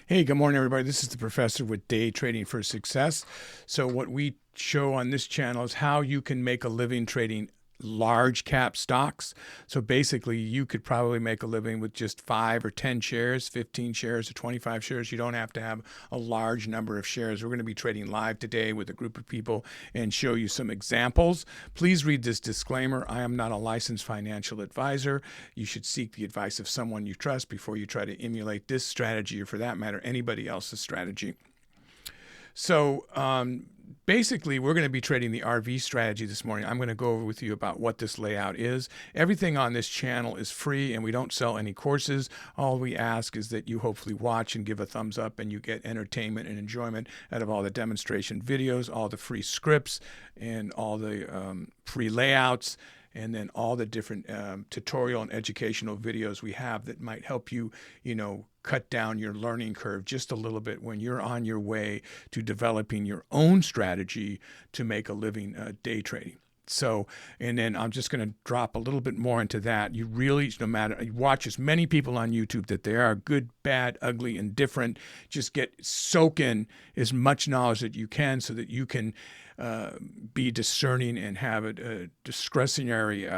Hey, good morning, everybody. This is the professor with Day Trading for Success. So what we show on this channel is how you can make a living trading large cap stocks. So basically, you could probably make a living with just 5 or 10 shares, 15 shares, or 25 shares. You don't have to have a large number of shares. We're going to be trading live today with a group of people and show you some examples. Please read this disclaimer. I am not a licensed financial advisor. You should seek the advice of someone you trust before you try to emulate this strategy or, for that matter, anybody else's strategy. So basically, we're going to be trading the RV strategy this morning. I'm going to go over with you about what this layout is. Everything on this channel is free, and we don't sell any courses. All we ask is that you hopefully watch and give a thumbs up, and you get entertainment and enjoyment out of all the demonstration videos, all the free scripts, and all the free layouts, and then all the different tutorial and educational videos we have that might help you, cut down your learning curve just a little bit when you're on your way to developing your own strategy to make a living day trading. So, and then I'm just going to drop a little bit more into that. You really, no matter, you watch as many people on YouTube that there are, good, bad, ugly, indifferent. Just soak in as much knowledge that you can so that you can be discerning and have a discretionary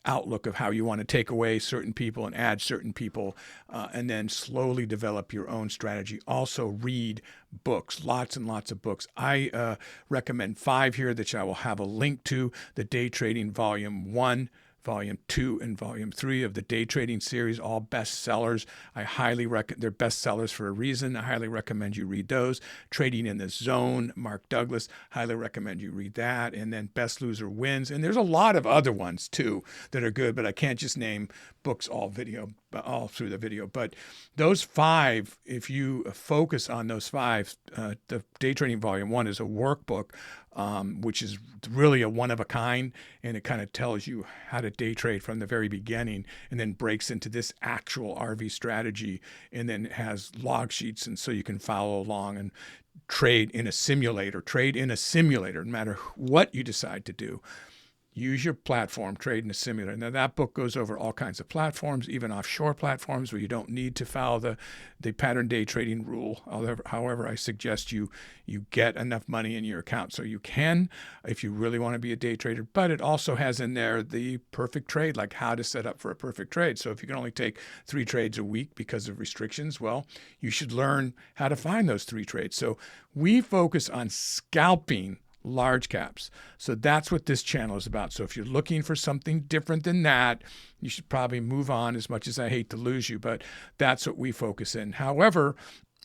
outlook of how you want to take away certain people and add certain people, and then slowly develop your own strategy. Also read books, lots and lots of books. I recommend 5 here that I will have a link to: the Day Trading Volume 1, Volume 2, and Volume 3 of the Day Trading series, all bestsellers. I highly recommend. They're bestsellers for a reason. I highly recommend you read those. Trading in the Zone, Mark Douglas, highly recommend you read that. And then Best Loser Wins. And there's a lot of other ones too that are good, but I can't just name books all through the video. But those 5, if you focus on those 5, the Day Trading Volume 1 is a workbook, which is really a one of a kind, and it kind of tells you how to day trade from the very beginning, and then breaks into this actual RV strategy, and then has log sheets, and so you can follow along and trade in a simulator, no matter what you decide to do. Use your platform, trade in a simulator. Now, that book goes over all kinds of platforms, even offshore platforms where you don't need to follow the pattern day trading rule. However, I suggest you get enough money in your account so you can, if you really want to be a day trader. But it also has in there the perfect trade, like how to set up for a perfect trade. So if you can only take 3 trades a week because of restrictions, well, you should learn how to find those 3 trades. So we focus on scalping large caps. So that's what this channel is about. So if you're looking for something different than that, you should probably move on, as much as I hate to lose you, but that's what we focus in. However,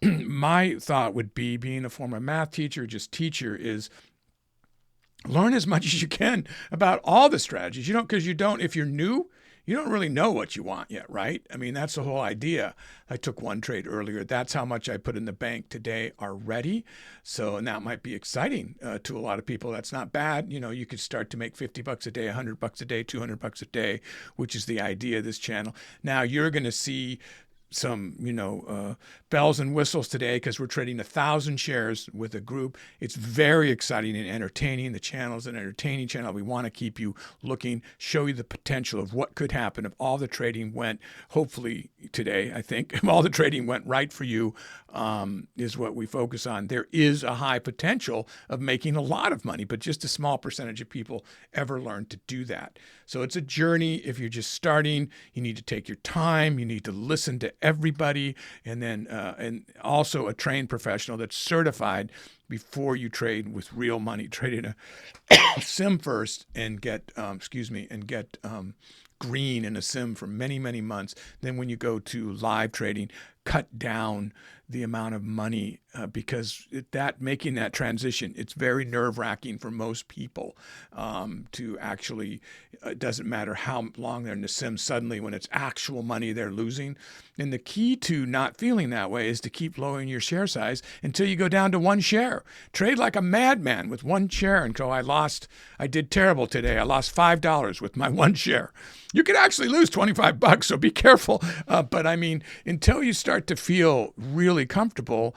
my thought would be, being a former math teacher, just teacher, is learn as much as you can about all the strategies. Because if you're new, you don't really know what you want yet, right? I mean, that's the whole idea. I took one trade earlier. That's how much I put in the bank today already. So, and that might be exciting to a lot of people. That's not bad. You could start to make $50 a day, $100 a day, $200 a day, which is the idea of this channel. Now you're going to see some, bells and whistles today because we're trading 1,000 shares with a group. It's very exciting and entertaining. The channel is an entertaining channel. We want to keep you looking, show you the potential of what could happen if all the trading went, hopefully today, I think, if all the trading went right for you, is what we focus on. There is a high potential of making a lot of money, but just a small percentage of people ever learn to do that. So it's a journey. If you're just starting, you need to take your time. You need to listen to everybody, and then and also a trained professional that's certified before you trade with real money. Trade in a sim first and get green in a sim for many, many months. Then when you go to live trading, cut down the amount of money because making that transition, it's very nerve-wracking for most people to actually, it doesn't matter how long they're in the sim, suddenly when it's actual money they're losing. And the key to not feeling that way is to keep lowering your share size until you go down to 1 share. Trade like a madman with 1 share until I did terrible today. I lost $5 with my 1 share. You could actually lose $25, so be careful. But I mean, until you start to feel really comfortable,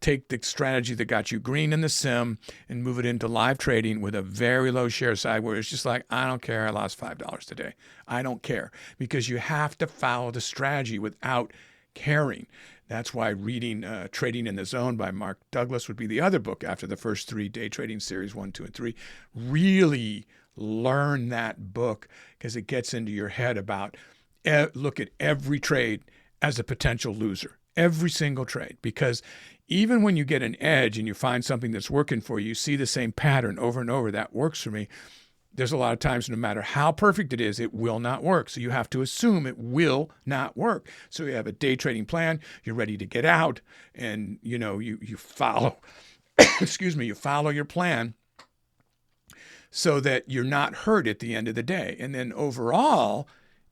take the strategy that got you green in the sim and move it into live trading with a very low share size where it's just like, I don't care, I lost $5 today. I don't care, because you have to follow the strategy without caring. That's why reading Trading in the Zone by Mark Douglas would be the other book after the first 3 day trading series, 1, 2, and 3. Really learn that book because it gets into your head about look at every trade as a potential loser, every single trade, because even when you get an edge and you find something that's working for you, you see the same pattern over and over, that works for me. There's a lot of times, no matter how perfect it is, it will not work. So you have to assume it will not work. So you have a day trading plan, you're ready to get out, and you follow, excuse me, you follow your plan so that you're not hurt at the end of the day. And then overall,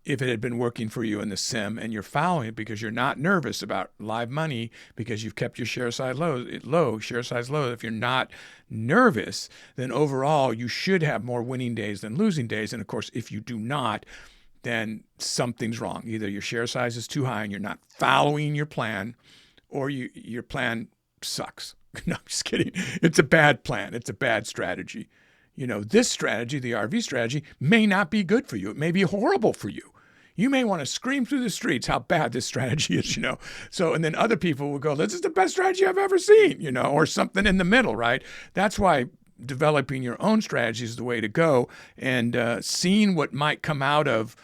if it had been working for you in the sim and you're following it because you're not nervous about live money because you've kept your share size low, if you're not nervous, then overall you should have more winning days than losing days. And of course, if you do not, then something's wrong. Either your share size is too high and you're not following your plan, or your plan sucks. No, I'm just kidding. It's a bad plan. It's a bad strategy. This strategy, the RV strategy, may not be good for you. It may be horrible for you. You may want to scream through the streets how bad this strategy is, So, and then other people will go, this is the best strategy I've ever seen, or something in the middle, right? That's why developing your own strategy is the way to go, and seeing what might come out of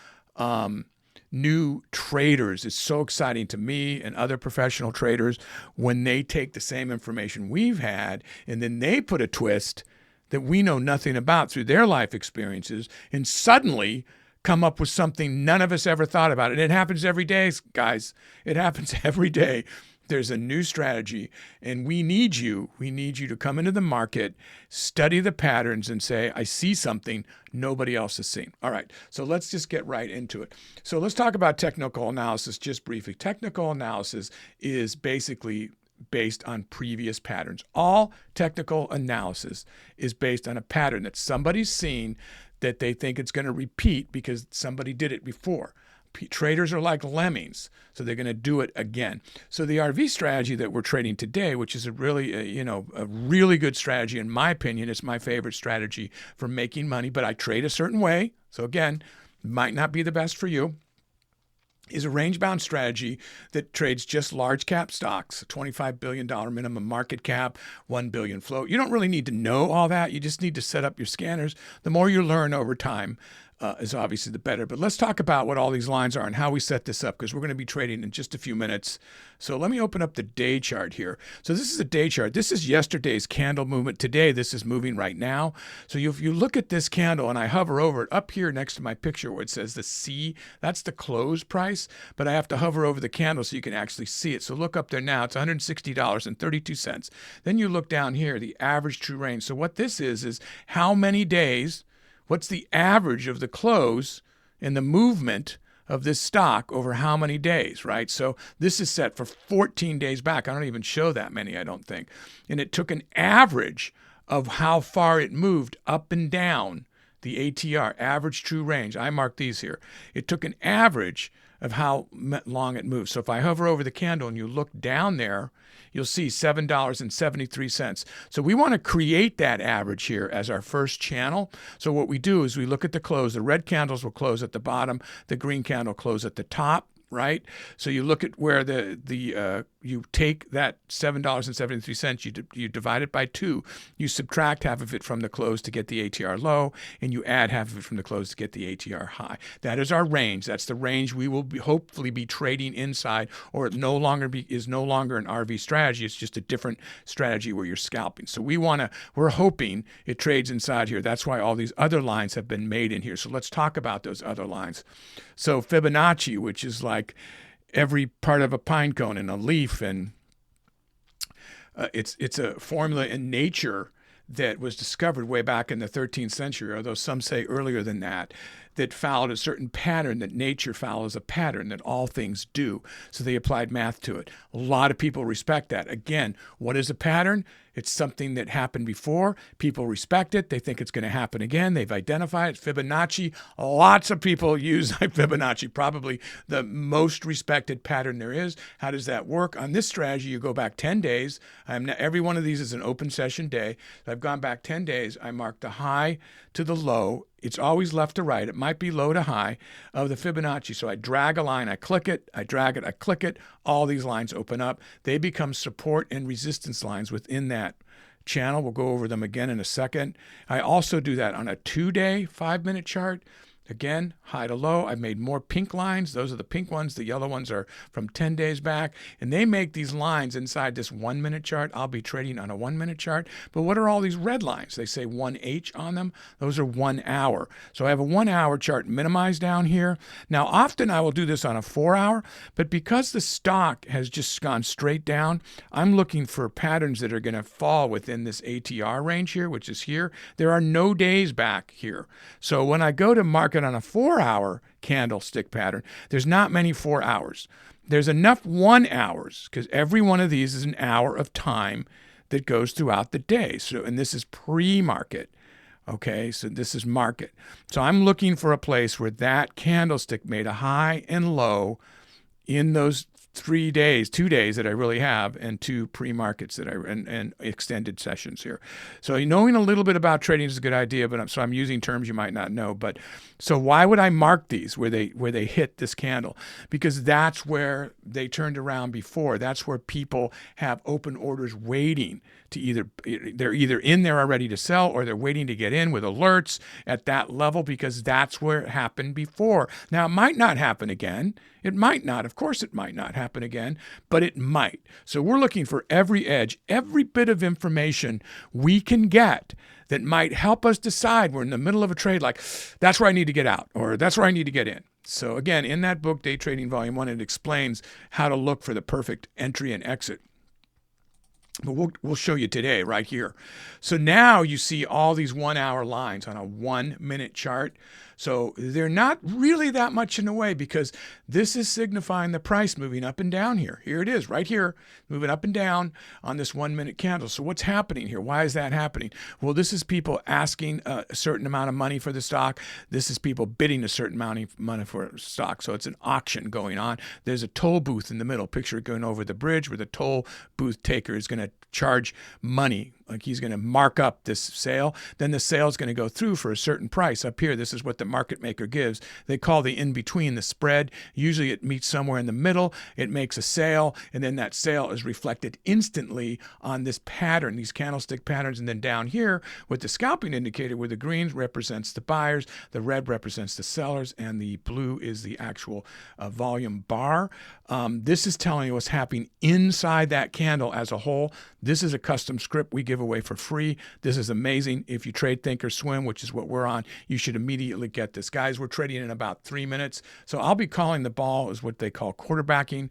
new traders is so exciting to me and other professional traders when they take the same information we've had and then they put a twist that we know nothing about through their life experiences and suddenly come up with something none of us ever thought about. And it happens every day, guys. It happens every day. There's a new strategy, and we need you. We need you to come into the market, study the patterns, and say, I see something nobody else has seen. All right, so let's just get right into it. So let's talk about technical analysis just briefly. Technical analysis is basically based on previous patterns. All technical analysis is based on a pattern that somebody's seen that they think it's going to repeat because somebody did it before. Traders are like lemmings, so they're going to do it again. So the RV strategy that we're trading today, which is a really good strategy, in my opinion, it's my favorite strategy for making money, but I trade a certain way. So again, might not be the best for you. Is a range-bound strategy that trades just large cap stocks, $25 billion minimum market cap, 1 billion float. You don't really need to know all that. You just need to set up your scanners. The more you learn over time is obviously the better. But let's talk about what all these lines are and how we set this up, because we're going to be trading in just a few minutes. So let me open up the day chart here. So this is a day chart. This is yesterday's candle movement. Today, this is moving right now. So if you look at this candle and I hover over it up here next to my picture where it says the C, that's the close price, but I have to hover over the candle so you can actually see it. So look up there now, it's $160.32. Then you look down here, the average true range. So what this is how many days, what's the average of the close and the movement of this stock over how many days, right? So this is set for 14 days back. I don't even show that many, I don't think. And it took an average of how far it moved up and down, the ATR, average true range. I marked these here. It took an average of how long it moves. So if I hover over the candle and you look down there, you'll see $7.73. So we want to create that average here as our first channel. So what we do is we look at the close. The red candles will close at the bottom. The green candle close at the top, right? So you look at where you take that $7.73, you divide it by 2, you subtract half of it from the close to get the ATR low, and you add half of it from the close to get the ATR high. That is our range. That's the range we will hopefully be trading inside, or it is no longer an RV strategy. It's just a different strategy where you're scalping. So we're hoping it trades inside here. That's why all these other lines have been made in here. So let's talk about those other lines. So Fibonacci, which is like every part of a pine cone and a leaf, and it's a formula in nature that was discovered way back in the 13th century, although some say earlier than that followed a certain pattern, that nature follows a pattern that all things do. So they applied math to it. A lot of people respect that. Again, what is a pattern? It's something that happened before. People respect it. They think it's going to happen again. They've identified it. Fibonacci. Lots of people use Fibonacci, probably the most respected pattern there is. How does that work? On this strategy, you go back 10 days. Every one of these is an open session day. So I've gone back 10 days. I marked the high to the low It's always left to right. It might be low to high of the Fibonacci. So I drag a line, I click it, I drag it, I click it. All these lines open up. They become support and resistance lines within that channel. We'll go over them again in a second. I also do that on a 2-day 5-minute chart. Again, high to low. I've made more pink lines. Those are the pink ones. The yellow ones are from 10 days back. And they make these lines inside this 1-minute chart. I'll be trading on a 1-minute chart. But what are all these red lines? They say 1H on them. Those are 1 hour. So I have a 1-hour chart minimized down here. Now, often I will do this on a 4-hour. But because the stock has just gone straight down, I'm looking for patterns that are going to fall within this ATR range here, which is here. There are no days back here. So when I go to market on a 4-hour candlestick pattern, there's not many 4 hours. There's enough 1 hours because every one of these is an hour of time that goes throughout the day. So, and this is pre-market. Okay, so this is market. So I'm looking for a place where that candlestick made a high and low in those 3 days, 2 days that I really have, and 2 pre-markets that and extended sessions here. So knowing a little bit about trading is a good idea, but I'm using terms you might not know. But so why would I mark these where they hit this candle? Because that's where they turned around before. That's where people have open orders waiting to they're either in there already to sell, or they're waiting to get in with alerts at that level, because that's where it happened before. Now, it might not happen again. It might not. Of course, it might not happen again, but it might. So we're looking for every edge, every bit of information we can get that might help us decide we're in the middle of a trade, like that's where I need to get out, or that's where I need to get in. So again, in that book, Day Trading Volume 1, it explains how to look for the perfect entry and exit. But we'll show you today right here. So now you see all these 1-hour lines on a 1-minute chart. So they're not really that much in the way, because this is signifying the price moving up and down here. Here it is right here, moving up and down on this 1-minute candle. So what's happening here? Why is that happening? Well, this is people asking a certain amount of money for the stock. This is people bidding a certain amount of money for stock. So it's an auction going on. There's a toll booth in the middle. Picture it going over the bridge where the toll booth taker is going to charge money, like he's going to mark up this sale. Then the sale is going to go through for a certain price. Up here, this is what the market maker gives. They call the in-between the spread. Usually it meets somewhere in the middle. It makes a sale, and then that sale is reflected instantly on this pattern, these candlestick patterns. And then down here with the scalping indicator, where the green represents the buyers, the red represents the sellers, and the blue is the actual volume bar. This is telling you what's happening inside that candle as a whole. This is a custom script we give away for free. This is amazing. If you trade Thinkorswim, which is what we're on, you should immediately get this. Guys, we're trading in about 3 minutes. So I'll be calling the ball, is what they call quarterbacking,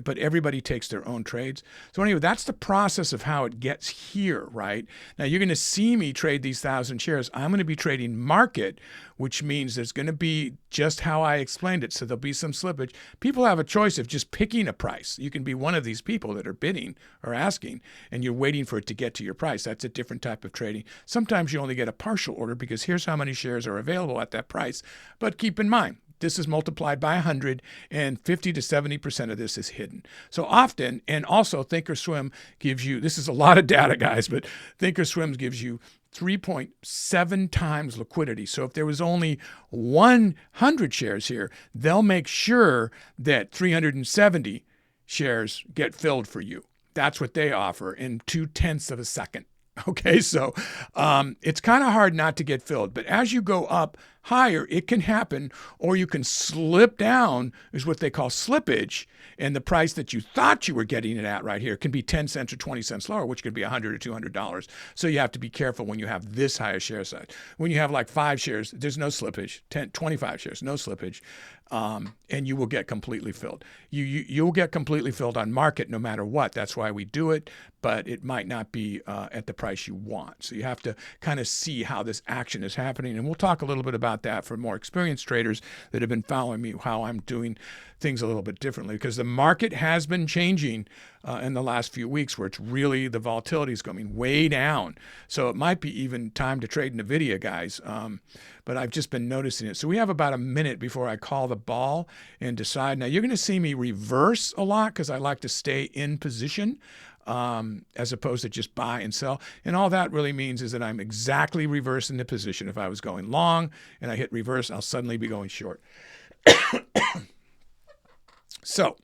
but everybody takes their own trades. So anyway, that's the process of how it gets here, right? Now you're going to see me trade these 1,000 shares. I'm going to be trading market, which means there's going to be just how I explained it. So there'll be some slippage. People have a choice of just picking a price. You can be one of these people that are bidding or asking, and you're waiting for it to get to your price. That's a different type of trading. Sometimes you only get a partial order because here's how many shares are available at that price. But keep in mind, this is multiplied by 100, and 50 to 70% of this is hidden. So often, and also Thinkorswim gives you, this is a lot of data, guys, but Thinkorswim gives you 3.7 times liquidity. So if there was only 100 shares here, they'll make sure that 370 shares get filled for you. That's what they offer in 0.2 of a second. Okay, so it's kind of hard not to get filled. But as you go up higher, it can happen, or you can slip down, is what they call slippage. And the price that you thought you were getting it at right here can be 10 cents or 20 cents lower, which could be $100 or $200. So you have to be careful when you have this higher share size. When you have like 5 shares, there's no slippage. 25 shares, no slippage. And you will get completely filled. You'll get completely filled on market no matter what. That's why we do it, but it might not be at the price you want. So you have to kind of see how this action is happening. And we'll talk a little bit about that for more experienced traders that have been following me, how I'm doing things a little bit differently, because the market has been changing in the last few weeks, where it's really, the volatility is going way down. So it might be even time to trade NVIDIA, guys. But I've just been noticing it. So we have about a minute before I call the ball and decide. Now you're going to see me reverse a lot because I like to stay in position. as opposed to just buy and sell. And all that really means is that I'm exactly reversing the position. If I was going long and I hit reverse, I'll suddenly be going short. So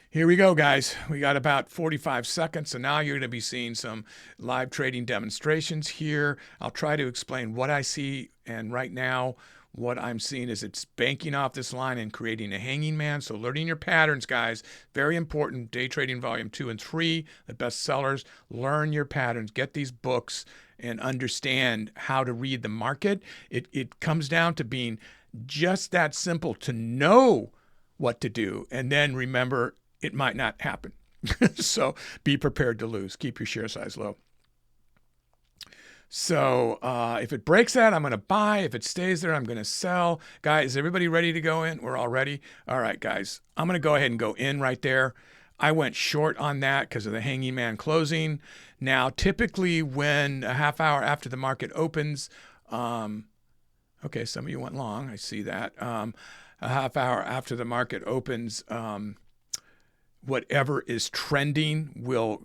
here we go, guys. We got about 45 seconds. So now you're going to be seeing some live trading demonstrations here. I'll try to explain what I see. And right now, what I'm seeing is it's banking off this line and creating a hanging man. So learning your patterns, guys, very important. Day Trading Volume 2 and 3, the best sellers. Learn your patterns. Get these books and understand how to read the market. It comes down to being just that simple to know what to do. And then remember, it might not happen. So be prepared to lose. Keep your share size low. So if it breaks that, I'm going to buy. If it stays there, I'm going to sell. Guys, is everybody ready to go in? We're all ready. All right, guys, I'm going to go ahead and go in right there. I went short on that because of the hanging man closing. Now, typically when a half hour after the market opens, okay, some of you went long. I see that. A half hour after the market opens, whatever is trending will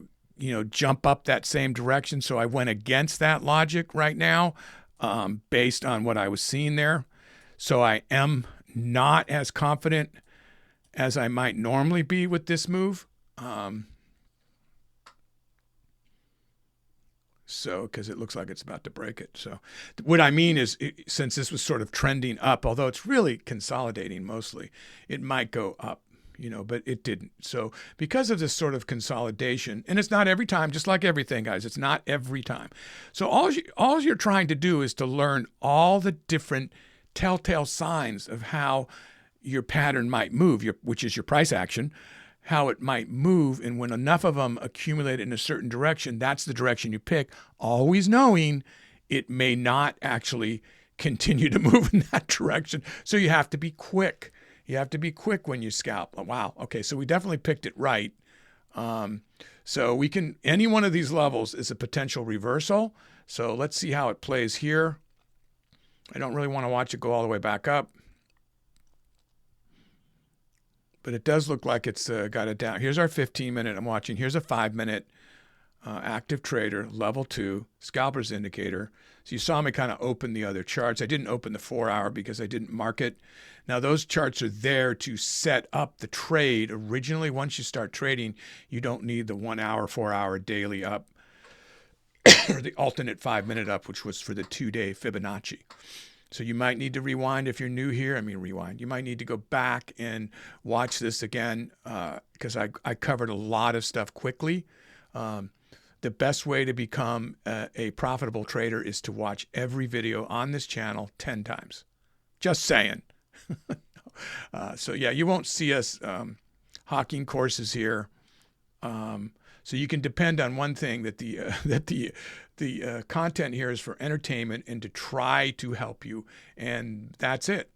jump up that same direction. So I went against that logic right now based on what I was seeing there. So I am not as confident as I might normally be with this move. So, because it looks like it's about to break it. So what I mean is, since this was sort of trending up, although it's really consolidating mostly, it might go up. But it didn't. So because of this sort of consolidation, and it's not every time, just like everything, guys, it's not every time. So all you're trying to do is to learn all the different telltale signs of how your pattern might move, which is your price action, how it might move. And when enough of them accumulate in a certain direction, that's the direction you pick, always knowing it may not actually continue to move in that direction. So you have to be quick. You have to be quick when you scalp. Wow. Okay. So we definitely picked it right. So we can, any one of these levels is a potential reversal. So let's see how it plays here. I don't really want to watch it go all the way back up, but it does look like it's got it down. Here's our 15-minute I'm watching. Here's a 5-minute active trader, level 2, scalpers indicator. So you saw me kind of open the other charts. I didn't open the 4-hour because I didn't mark it. Now those charts are there to set up the trade. Originally, once you start trading, you don't need the 1-hour, 4-hour daily up or the alternate 5-minute up, which was for the 2-day Fibonacci. So you might need to rewind if you're new here. Rewind. You might need to go back and watch this again because I covered a lot of stuff quickly. The best way to become a profitable trader is to watch every video on this channel 10 times. Just saying. So yeah, you won't see us hawking courses here. So you can depend on one thing, that the content here is for entertainment and to try to help you, and that's it.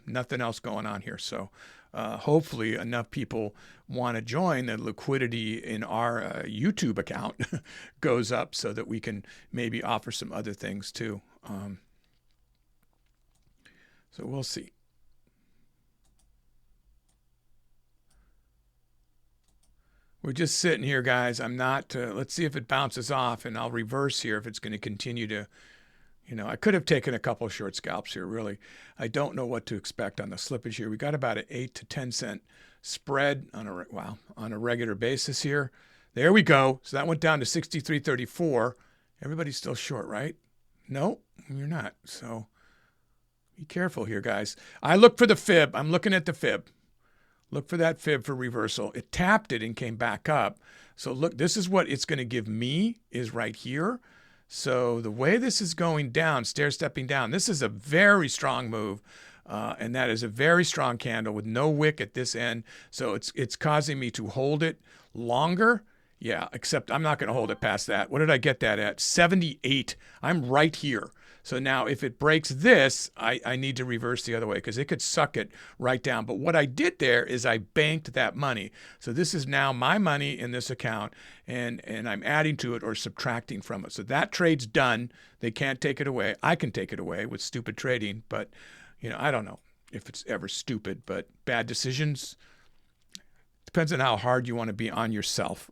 Nothing else going on here. So hopefully enough people want to join, the liquidity in our YouTube account goes up so that we can maybe offer some other things too. So we'll see. We're just sitting here, guys. I'm not, let's see if it bounces off, and I'll reverse here if it's going to continue to, I could have taken a couple of short scalps here, really. I don't know what to expect on the slippage here. We got about an 8 to 10 cent spread on a regular basis here. There we go. So that went down to 63.34. Everybody's still short, right? No, you're not. So be careful here, guys. I look for the fib. I'm looking at the fib. Look for that fib for reversal. It tapped it and came back up. So look, this is what it's going to give me is right here. So the way this is going down, stair-stepping down, this is a very strong move. And that is a very strong candle with no wick at this end. So it's causing me to hold it longer. Yeah, except I'm not going to hold it past that. What did I get that at? 78. I'm right here. So now if it breaks this, I need to reverse the other way because it could suck it right down. But what I did there is I banked that money. So this is now my money in this account, and I'm adding to it or subtracting from it. So that trade's done. They can't take it away. I can take it away with stupid trading, but I don't know if it's ever stupid, but bad decisions, depends on how hard you want to be on yourself.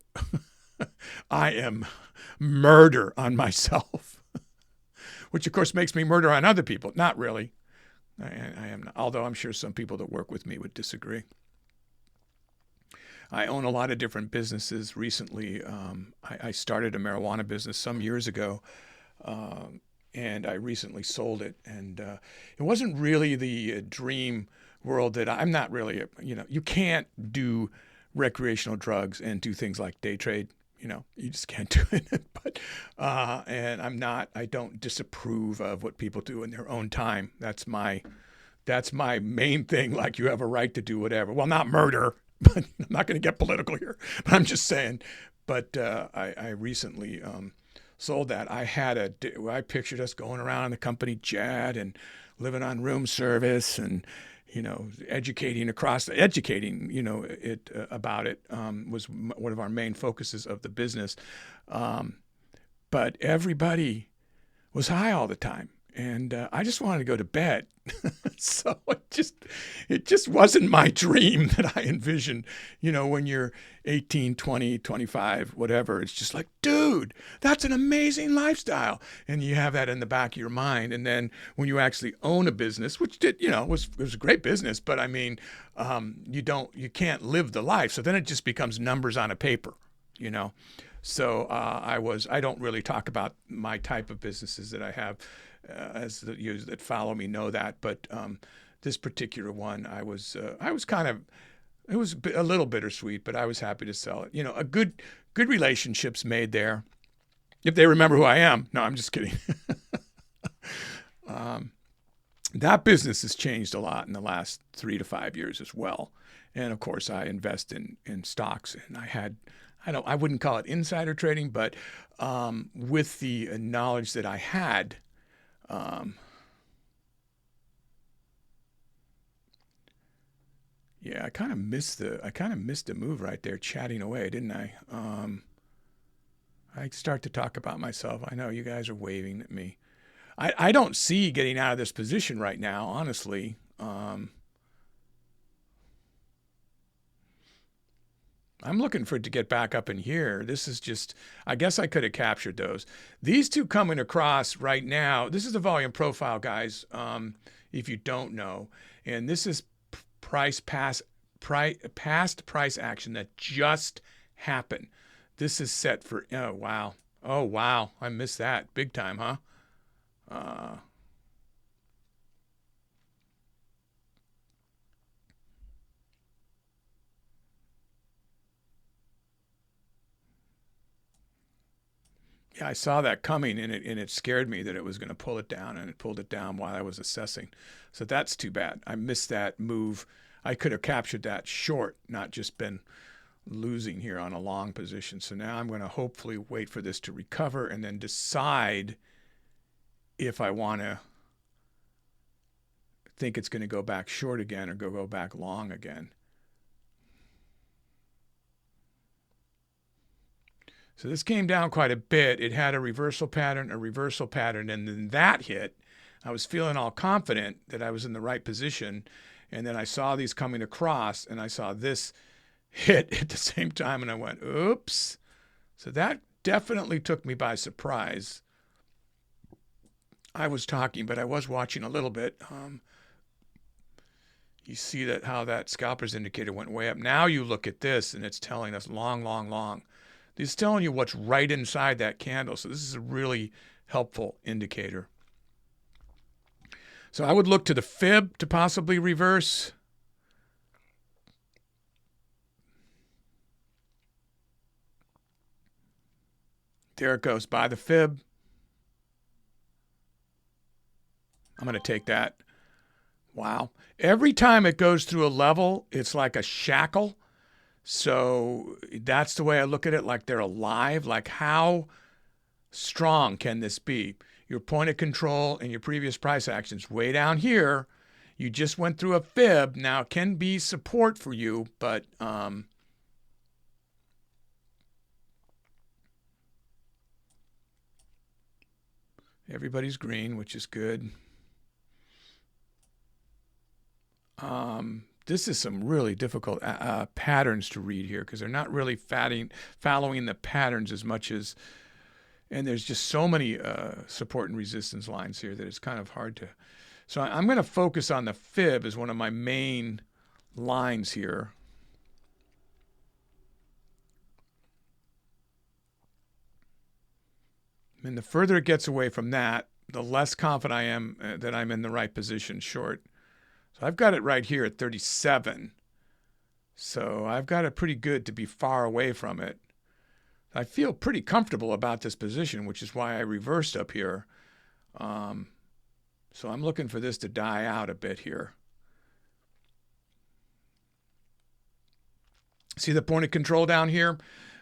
I am murder on myself, which of course makes me murder on other people. Not really. I am not, although I'm sure some people that work with me would disagree. I own a lot of different businesses. Recently, I started a marijuana business some years ago, and I recently sold it. And it wasn't really the dream world that I'm not really, you can't do recreational drugs and do things like day trade. You just can't do it. But and I don't disapprove of what people do in their own time. That's my main thing. Like, you have a right to do whatever. Well, not murder, but I'm not going to get political here. But I'm just saying. But I recently sold that. I pictured us going around the company jet and living on room service and educating about it was one of our main focuses of the business. But everybody was high all the time. And I just wanted to go to bed. So it just wasn't my dream that I envisioned. When you're 18, 20, 25, whatever, it's just like, dude, that's an amazing lifestyle. And you have that in the back of your mind. And then when you actually own a business, which was a great business, but I mean, you can't live the life. So then it just becomes numbers on a paper, So I don't really talk about my type of businesses that I have. As the users that follow me know that, but this particular one, I was kind of, it was a little bittersweet, but I was happy to sell it. A good relationships made there. If they remember who I am. No, I'm just kidding. That business has changed a lot in the last 3 to 5 years as well. And of course, I invest in stocks, and I wouldn't call it insider trading, but with the knowledge that I had. Yeah, I kind of missed the move right there, chatting away, didn't I? I start to talk about myself. I know you guys are waving at me. I don't see getting out of this position right now, honestly. I'm looking for it to get back up in here. This is just, I guess I could have captured those. These two coming across right now, this is the volume profile, guys, if you don't know. And this is past price action that just happened. This is set for, oh, wow. I missed that big time, huh? Yeah, I saw that coming, and it scared me that it was going to pull it down, and it pulled it down while I was assessing. So that's too bad. I missed that move. I could have captured that short, not just been losing here on a long position. So now I'm going to hopefully wait for this to recover and then decide if I want to think it's going to go back short again or go back long again. So this came down quite a bit. It had a reversal pattern, and then that hit. I was feeling all confident that I was in the right position, and then I saw these coming across, and I saw this hit at the same time, and I went, oops. So that definitely took me by surprise. I was talking, but I was watching a little bit. You see that how that scalper's indicator went way up. Now you look at this, and it's telling us long, long, long. It's telling you what's right inside that candle. So this is a really helpful indicator. So I would look to the fib to possibly reverse. There it goes, buy the fib. I'm going to take that. Wow. Every time it goes through a level, it's like a shackle. So that's the way I look at it, like they're alive. Like, how strong can this be? Your point of control and your previous price actions way down here. You just went through a fib. Now it can be support for you, but everybody's green, which is good. this is some really difficult patterns to read here, because they're not really following the patterns as much as, and there's just so many support and resistance lines here that it's kind of hard to. So I'm going to focus on the fib as one of my main lines here. And the further it gets away from that, the less confident I am that I'm in the right position short. So I've got it right here at 37. So I've got it pretty good to be far away from it. I feel pretty comfortable about this position, which is why I reversed up here. So I'm looking for this to die out a bit here. See the point of control down here?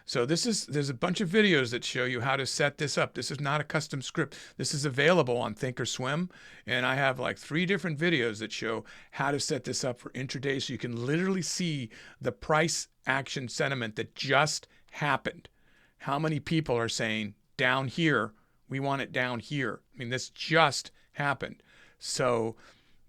So there's a bunch of videos that show you how to set this up. This is not a custom script. This is available on Thinkorswim, and I have like 3 different videos that show how to set this up for intraday, so you can literally see the price action sentiment that just happened. How many people are saying down here, we want it down here? I mean, this just happened. So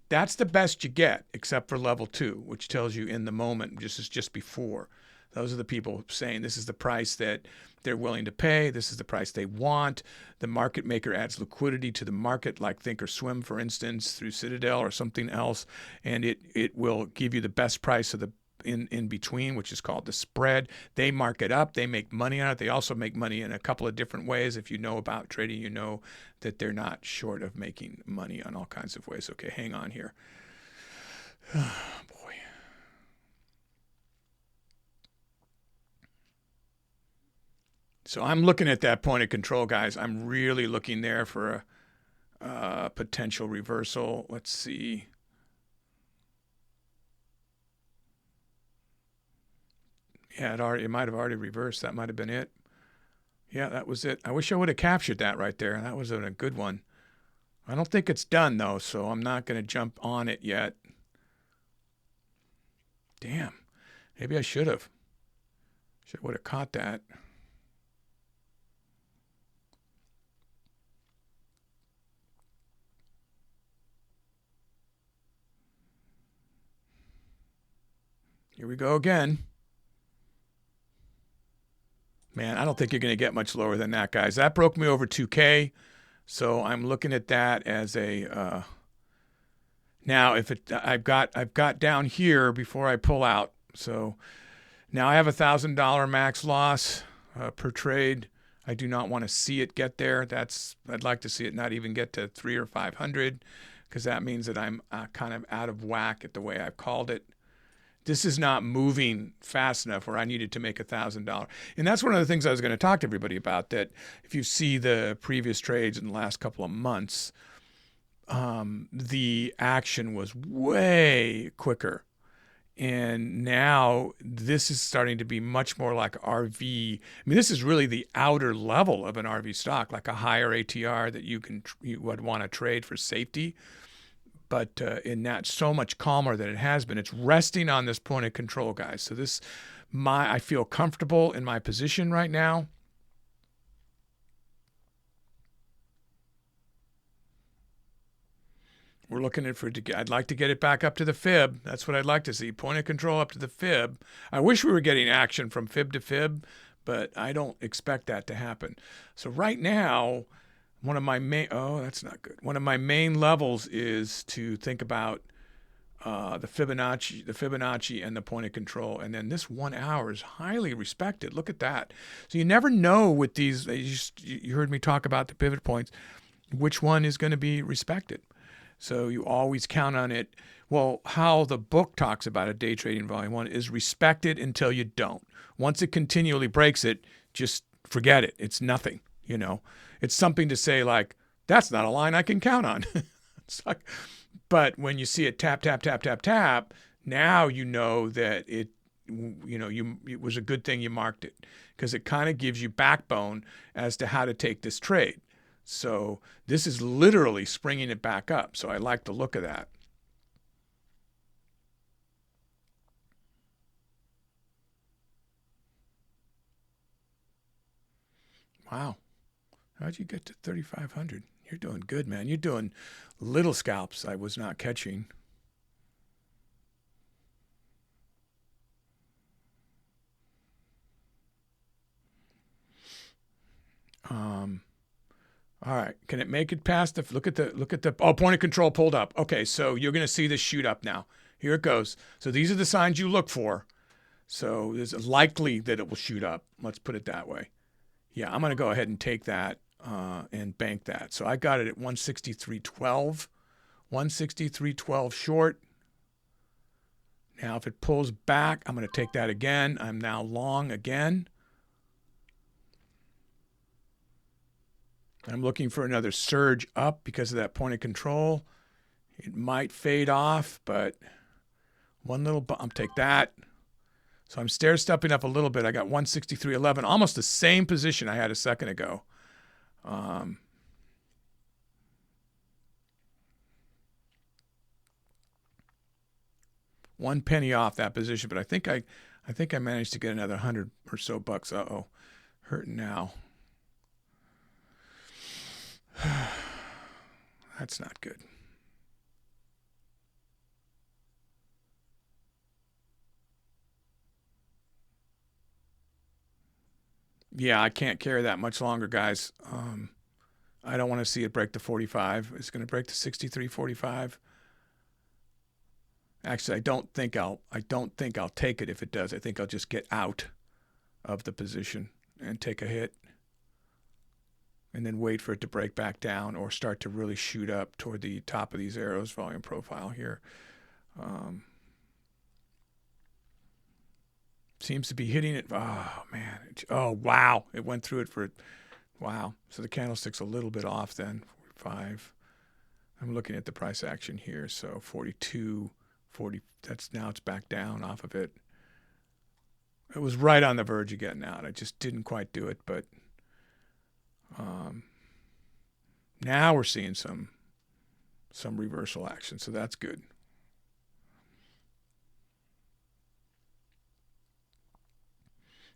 that's the best you get, except for level 2, which tells you in the moment, just before. Those are the people saying this is the price that they're willing to pay. This is the price they want. The market maker adds liquidity to the market, like Thinkorswim, for instance, through Citadel or something else, and it will give you the best price of the in between, which is called the spread. They mark it up. They make money on it. They also make money in a couple of different ways. If you know about trading, you know that they're not short of making money on all kinds of ways. Okay, hang on here. Oh, boy. So I'm looking at that point of control, guys. I'm really looking there for a potential reversal. Let's see. Yeah, it might have already reversed. That might have been it. Yeah, that was it. I wish I would have captured that right there. That was a good one. I don't think it's done, though, so I'm not going to jump on it yet. Damn. Maybe I should have. Would have caught that. Here we go again. Man, I don't think you're going to get much lower than that, guys. That broke me over 2K, so I'm looking at that as a. Now, if I've got down here before I pull out. So now I have $1,000 max loss per trade. I do not want to see it get there. I'd like to see it not even get to 300 or 500, because that means that I'm kind of out of whack at the way I've called it. This is not moving fast enough where I needed to make $1,000. And that's one of the things I was going to talk to everybody about, that if you see the previous trades in the last couple of months, the action was way quicker. And now this is starting to be much more like RV. I mean, this is really the outer level of an RV stock, like a higher ATR that you would want to trade for safety. But in that, so much calmer than it has been. It's resting on this point of control, guys. So I feel comfortable in my position right now. We're looking at I'd like to get it back up to the fib. That's what I'd like to see. Point of control up to the fib. I wish we were getting action from fib to fib, but I don't expect that to happen. So right now, one of my that's not good. One of my main levels is to think about the Fibonacci and the point of control. And then this 1 hour is highly respected. Look at that. So you never know with these, you heard me talk about the pivot points, which one is going to be respected. So you always count on it. Well, how the book talks about it, Day Trading Volume 1, is respect it until you don't. Once it continually breaks it, just forget it. It's nothing, you know. It's something to say like, that's not a line I can count on. It's like, but when you see it tap, tap, tap, tap, tap, now you know that it was a good thing you marked it, because it kind of gives you backbone as to how to take this trade. So this is literally springing it back up. So I like the look of that. Wow. How'd you get to 3,500? You're doing good, man. You're doing little scalps I was not catching. All right, can it make it past the? Look at the. Oh, point of control pulled up. Okay, so you're going to see this shoot up now. Here it goes. So these are the signs you look for. So it's likely that it will shoot up. Let's put it that way. Yeah, I'm going to go ahead and take that and bank that. So I got it at 163.12. 163.12 short. Now if it pulls back, I'm going to take that again. I'm now long again. I'm looking for another surge up because of that point of control. It might fade off, but one little bump, take that. So I'm stair-stepping up a little bit. I got 163.11, almost the same position I had a second ago. 1 penny off that position, but I think I managed to get another 100 or so bucks. Uh-oh, hurting now. That's not good. Yeah, I can't carry that much longer, guys. I don't want to see it break the 45. It's going to break the 63.45. Actually, I don't think I'll take it if it does. I think I'll just get out of the position and take a hit and then wait for it to break back down or start to really shoot up toward the top of these arrows volume profile here. Seems to be hitting it. Oh, man. Oh, wow. It went through it for, wow. So the candlestick's a little bit off then, 45. I'm looking at the price action here. So 42, 40, now it's back down off of it. It was right on the verge of getting out. I just didn't quite do it, but now we're seeing some reversal action, so that's good.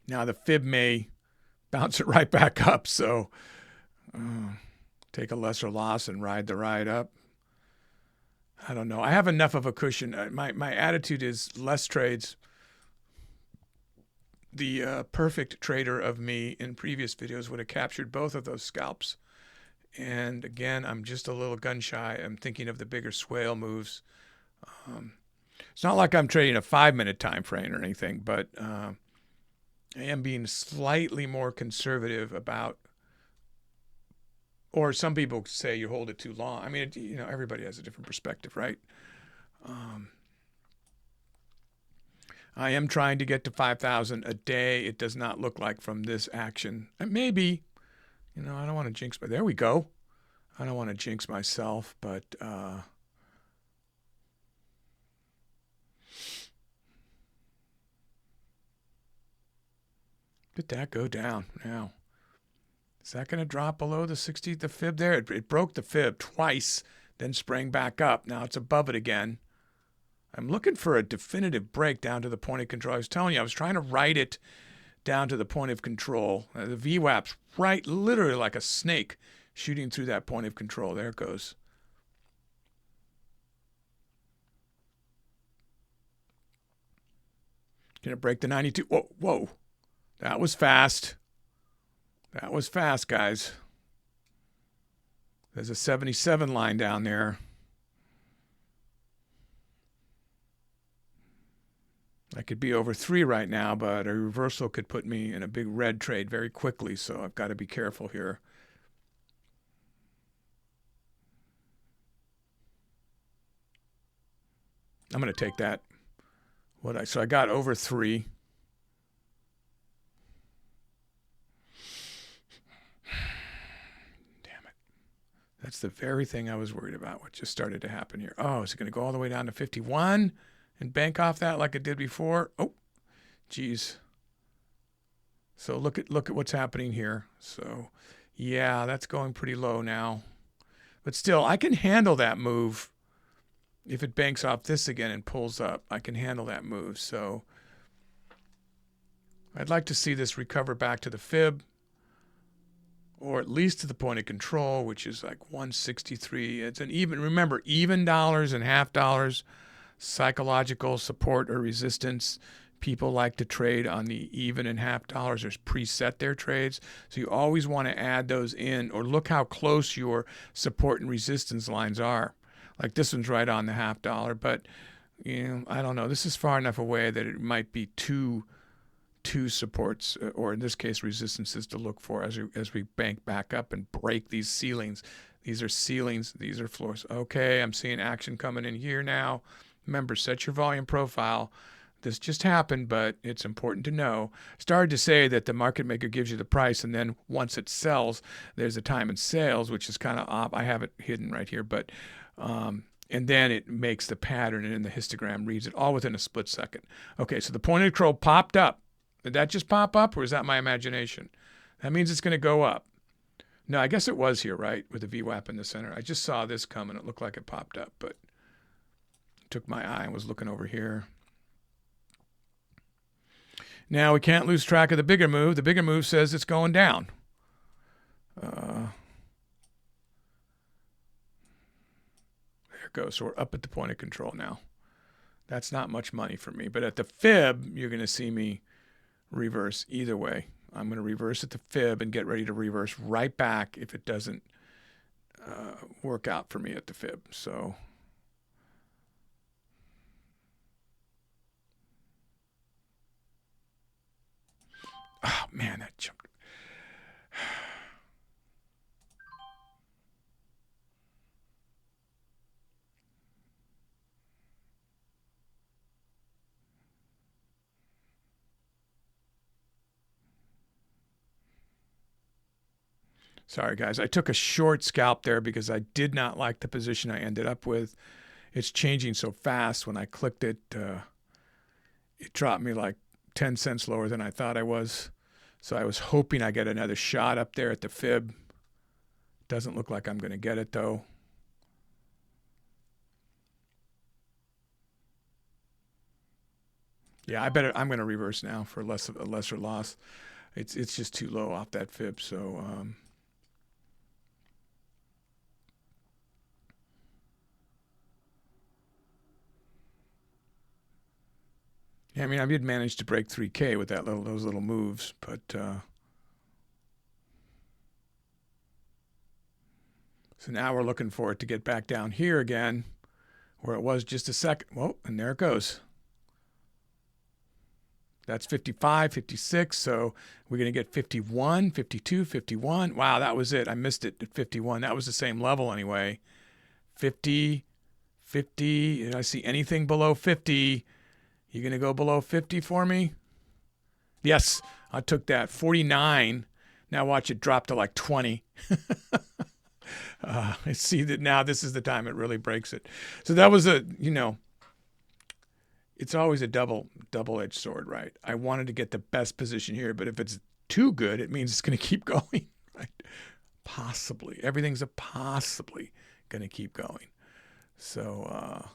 Now the fib may bounce it right back up, so take a lesser loss and ride the ride up. I don't know. I have enough of a cushion. My attitude is less trades. The perfect trader of me in previous videos would have captured both of those scalps. And again, I'm just a little gun shy. I'm thinking of the bigger swale moves. It's not like I'm trading a 5-minute time frame or anything, but I am being slightly more conservative about, or some people say you hold it too long. I mean, everybody has a different perspective, right? I am trying to get to 5,000 a day. It does not look like from this action. And maybe, I don't want to jinx, but there we go. I don't want to jinx myself, but did that go down now? Is that going to drop below the 60, the fib there? It broke the fib twice, then sprang back up. Now it's above it again. I'm looking for a definitive break down to the point of control. I was telling you, I was trying to write it down to the point of control. The VWAP's right, literally like a snake shooting through that point of control. There it goes. Can it break the 92? Whoa, whoa. That was fast. That was fast, guys. There's a 77 line down there. I could be over 3 right now, but a reversal could put me in a big red trade very quickly, so I've got to be careful here. I'm going to take that. So I got over 3. Damn it. That's the very thing I was worried about, what just started to happen here. Oh, is it going to go all the way down to 51? And bank off that like it did before? Oh, geez. So look at what's happening here. So, yeah, that's going pretty low now. But still, I can handle that move. If it banks off this again and pulls up, I can handle that move. So I'd like to see this recover back to the fib, or at least to the point of control, which is like 163. It's an even, remember, even dollars and half dollars. Psychological support or resistance people like to trade on the even and half dollars or preset their trades. So you always want to add those in, or look how close your support and resistance lines are. Like this one's right on the half dollar, but I don't know. This is far enough away that it might be two supports, or in this case resistances, to look for as we bank back up and break these ceilings. These are ceilings, these are floors. Okay, I'm seeing action coming in here now. Remember, set your volume profile. This just happened, but it's important to know. Started to say that the market maker gives you the price, and then once it sells, there's a time in sales, which is kind of off. I have it hidden right here, but and then it makes the pattern, and then the histogram reads it all within a split second. Okay, so the point of control popped up. Did that just pop up, or is that my imagination? That means it's going to go up. No, I guess it was here, right, with the VWAP in the center. I just saw this come, and it looked like it popped up, but took my eye and was looking over here. Now, we can't lose track of the bigger move. The bigger move says it's going down. There it goes. So we're up at the point of control now. That's not much money for me. But at the fib, you're going to see me reverse either way. I'm going to reverse at the fib and get ready to reverse right back if it doesn't work out for me at the fib. So oh, man, that jumped. Sorry, guys. I took a short scalp there because I did not like the position I ended up with. It's changing so fast. When I clicked it, it dropped me like 10 cents lower than I thought I was. So I was hoping I get another shot up there at the fib. Doesn't look like I'm going to get it, though. Yeah, I bet I'm going to reverse now for a lesser loss. It's just too low off that fib. So yeah, I mean, I did manage to break 3K with those little moves, but so now we're looking for it to get back down here again, where it was just a second. Whoa, and there it goes. That's 55, 56, so we're going to get 51, 52, 51. Wow, that was it. I missed it at 51. That was the same level anyway. 50, 50. Did I see anything below 50? You going to go below 50 for me? Yes, I took that. 49. Now watch it drop to like 20. I see that now this is the time it really breaks it. So that was it's always a double-edged sword, right? I wanted to get the best position here, but if it's too good, it means it's going to keep going, right? Possibly. Everything's possibly going to keep going. So,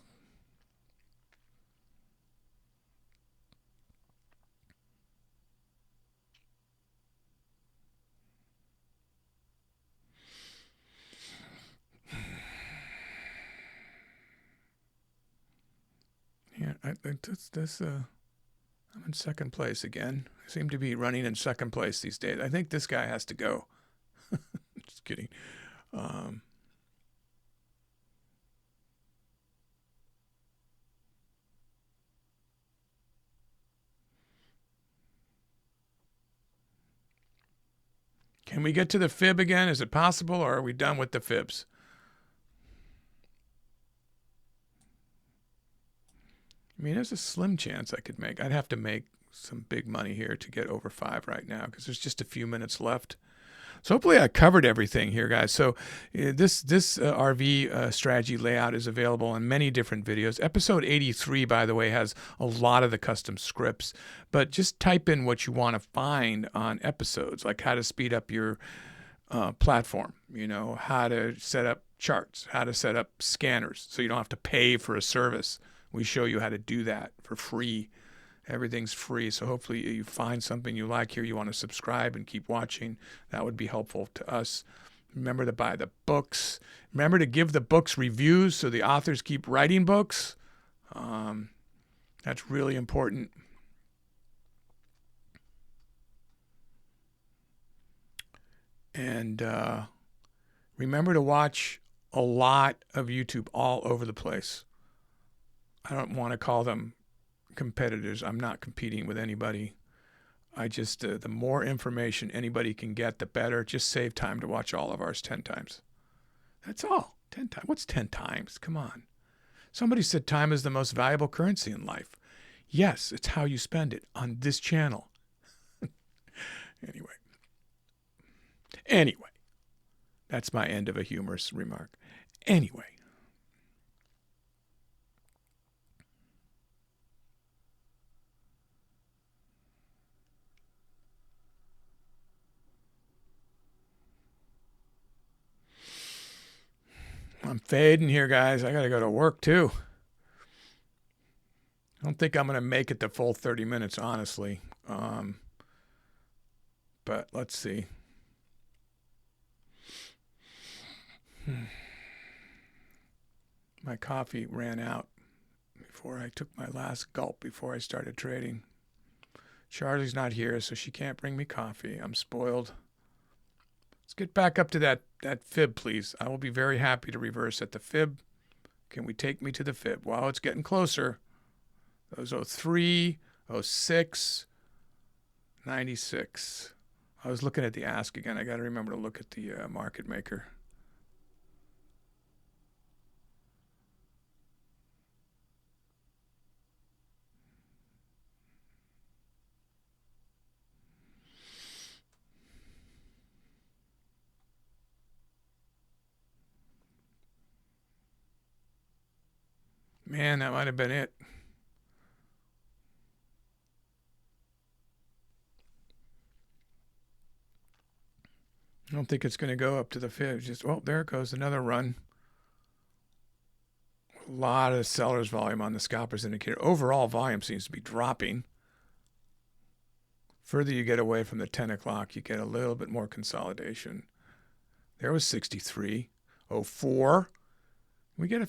yeah, I'm in second place again. I seem to be running in second place these days. I think this guy has to go. Just kidding. Can we get to the fib again? Is it possible, or are we done with the fibs? I mean, there's a slim chance I could make. I'd have to make some big money here to get over 5 right now because there's just a few minutes left. So hopefully I covered everything here, guys. So this RV strategy layout is available in many different videos. Episode 83, by the way, has a lot of the custom scripts. But just type in what you want to find on episodes, like how to speed up your platform, how to set up charts, how to set up scanners so you don't have to pay for a service. We show you how to do that for free. Everything's free. So hopefully you find something you like here. You want to subscribe and keep watching. That would be helpful to us. Remember to buy the books. Remember to give the books reviews so the authors keep writing books. That's really important. And remember to watch a lot of YouTube all over the place. I don't want to call them competitors. I'm not competing with anybody. I just, the more information anybody can get, the better. Just save time to watch all of ours 10 times. That's all. 10 times. What's 10 times? Come on. Somebody said time is the most valuable currency in life. Yes, it's how you spend it on this channel. Anyway, that's my end of a humorous remark. Anyway. I'm fading here, guys. I got to go to work too. I don't think I'm going to make it the full 30 minutes, honestly. But let's see. My coffee ran out before I took my last gulp before I started trading. Charlie's not here, so she can't bring me coffee. I'm spoiled. Let's get back up to that fib, please. I will be very happy to reverse at the fib. Can we take me to the fib? Well, it's getting closer. Those 03, 06, 96. I was looking at the ask again. I got to remember to look at the market maker. Man, that might have been it. I don't think it's going to go up to the fib. Just, well, there it goes. Another run. A lot of seller's volume on the scalpers indicator. Overall volume seems to be dropping. Further you get away from the 10 o'clock, you get a little bit more consolidation. There was 63. 04. We get a...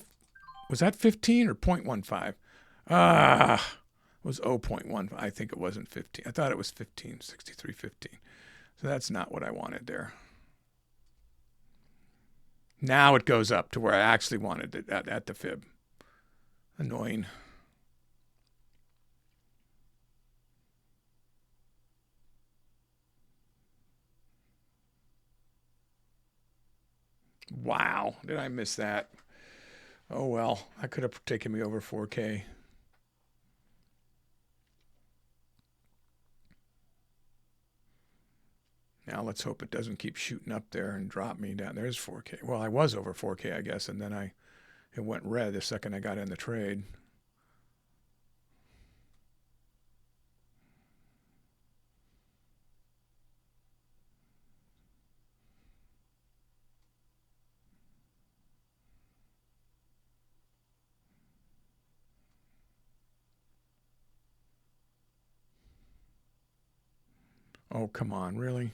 Was that 15 or 0.15? It was 0.1. I think it wasn't 15. I thought it was 15, 63.15. So that's not what I wanted there. Now it goes up to where I actually wanted it at the fib. Annoying. Wow, did I miss that? Oh, well, that could have taken me over 4K. Now let's hope it doesn't keep shooting up there and drop me down. There's 4K. Well, I was over 4K, I guess, and then it went red the second I got in the trade. Oh, come on, really?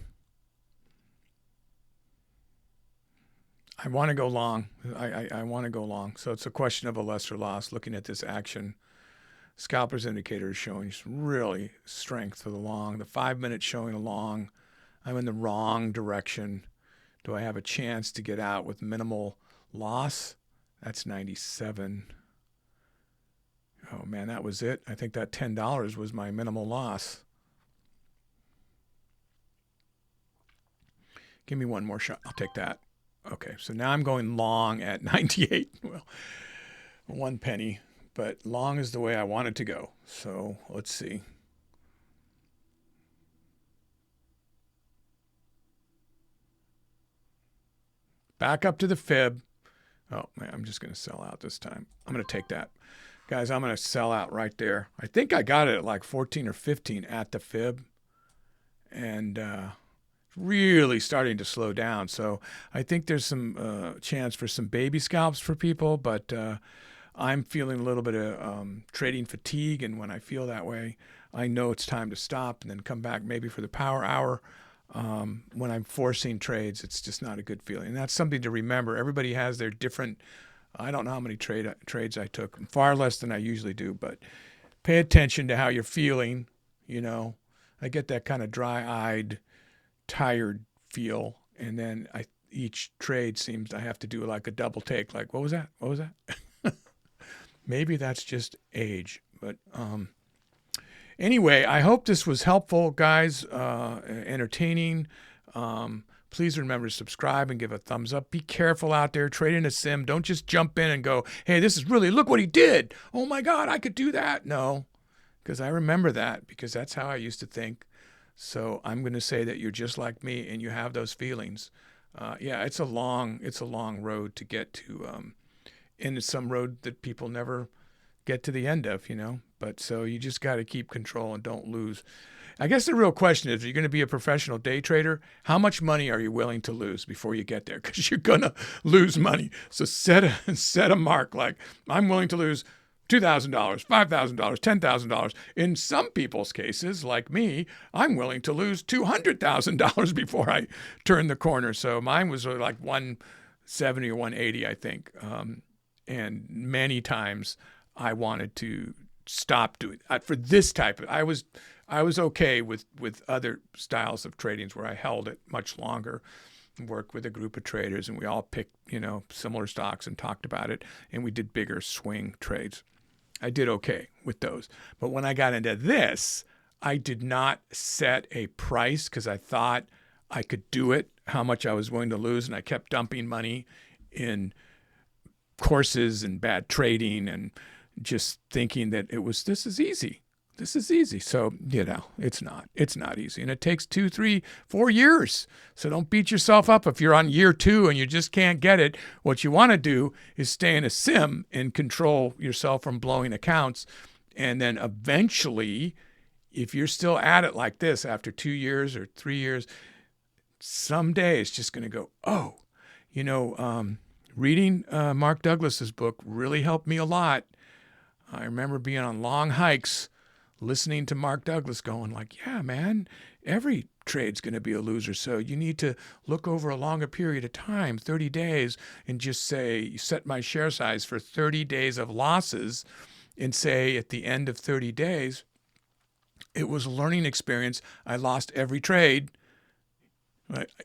I want to go long. I want to go long. So it's a question of a lesser loss. Looking at this action, scalpers indicator is showing really strength for the long. The 5 minute showing a long. I'm in the wrong direction. Do I have a chance to get out with minimal loss? That's 97. Oh man, that was it. I think that $10 was my minimal loss. Give me one more shot. I'll take that. Okay, so now I'm going long at 98. Well, 1 penny, but long is the way I want it to go. So let's see. Back up to the fib. Oh, man, I'm just going to sell out this time. I'm going to take that. Guys, I'm going to sell out right there. I think I got it at like 14 or 15 at the fib. And really starting to slow down. So I think there's some chance for some baby scalps for people, but I'm feeling a little bit of trading fatigue. And when I feel that way, I know it's time to stop and then come back maybe for the power hour. When I'm forcing trades, it's just not a good feeling. And that's something to remember. Everybody has their different, I don't know how many trades I took, far less than I usually do, but pay attention to how you're feeling. You know, I get that kind of dry-eyed, tired feel, And then each trade seems I have to do like a double take. Like, what was that? What was that? Maybe that's just age. But anyway, I hope this was helpful, guys, entertaining. Please remember to subscribe and give a thumbs up. Be careful out there trading a sim. Don't just jump in and go, hey, this is really, look what he did. Oh my God, I could do that. No, because I remember that, because that's how I used to think. So I'm going to say that you're just like me and you have those feelings. Yeah, it's a long road to get to, and it's some road that people never get to the end of, But so you just got to keep control and don't lose. I guess the real question is, if you're going to be a professional day trader, how much money are you willing to lose before you get there? Because you're going to lose money. So set a mark, like I'm willing to lose $2,000, $5,000, $10,000. In some people's cases, like me, I'm willing to lose $200,000 before I turn the corner. So mine was like 170 or 180, I think. And many times I wanted to stop doing for this type of, I was okay with other styles of tradings where I held it much longer, worked with a group of traders, and we all picked, similar stocks and talked about it, and we did bigger swing trades. I did okay with those. But when I got into this, I did not set a price because I thought I could do it, how much I was willing to lose, and I kept dumping money in courses and bad trading and just thinking that this is easy. This is easy. So, it's not easy. And it takes 2, 3, 4 years. So don't beat yourself up if you're on year 2 and you just can't get it. What you want to do is stay in a sim and control yourself from blowing accounts. And then eventually, if you're still at it like this after 2 years or 3 years, someday it's just going to go, oh, reading Mark Douglas's book really helped me a lot. I remember being on long hikes, listening to Mark Douglas going like, yeah, man, every trade's going to be a loser. So you need to look over a longer period of time, 30 days, and just say, set my share size for 30 days of losses, and say at the end of 30 days, it was a learning experience. I lost every trade.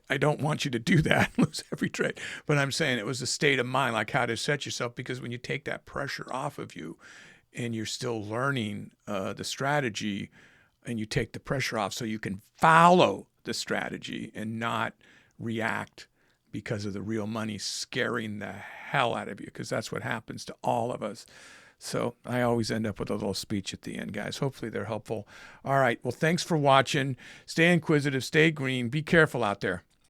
I don't want you to do that, lose every trade. But I'm saying it was a state of mind, like how to set yourself, because when you take that pressure off of you and you're still learning the strategy, and you take the pressure off so you can follow the strategy and not react because of the real money scaring the hell out of you, because that's what happens to all of us. So I always end up with a little speech at the end, guys. Hopefully they're helpful. All right. Well, thanks for watching. Stay inquisitive, stay green, be careful out there.